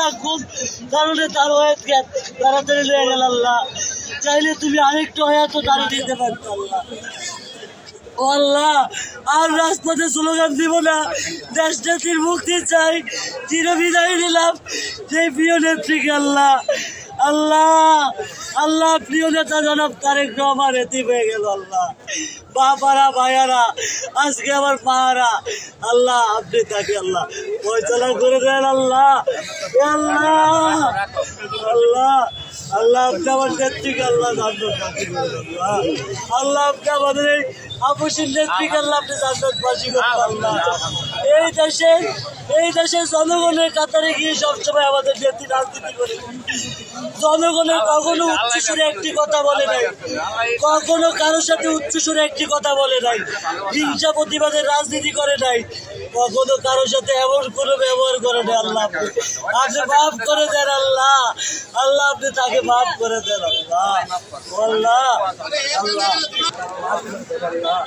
না কোন কারণে তার হয়েছে তাড়াতাড়ি লেগে গেল আল্লাহ। চাইলে তুমি আরেকটু হয়তো তারা দিতে পারতো আল্লাহ। ও আল্লাহ, আর রাজপথে স্লোগান দিব না, দেশ জাতির মুক্তি চাই, চিরবিদায় নিলাম সেই প্রিয় নেত্রীকে আল্লাহ। আল্লাহ আল্লাহ, প্রিয় নেতা জনাব তারেক রহমান এতিম হয়ে গেল আল্লাহ। বাবারা ভাইয়ারা আজকে আমার মারা আল্লাহ, আপনি তাকে আল্লাহ পয়সা করে দেন আল্লাহ। আল্লাহ আল্লাহ আল্লাহ, আপনি আমার নেত্রীকে আল্লাহ আল্লাহ, আপনি আমাদের এই আপসীর নেত্রীকে আল্লাহ আপনি জান্নাতবাসী করুন আল্লাহ। এই দেশের জনগণের কাতারে গিয়ে সবসময় আমাদের নেত্রী রাজনীতি করে। জনগণের কখনো উচ্চস্বরে একটি কথা বলে নাই, কখনো কারোর সাথে উচ্চস্বরে একটি কথা বলে নাই, হিংসা প্রতিবাদের রাজনীতি করে নাই, কখনো কারোর সাথে এমন কোনো ব্যবহার করে নাই। আল্লাহ আপনি মাফ করে দেন আল্লাহ। আল্লাহ আপনি তাকে মাফ করে দেন আল্লাহ। আল্লাহ আল্লাহ আল্লাহ।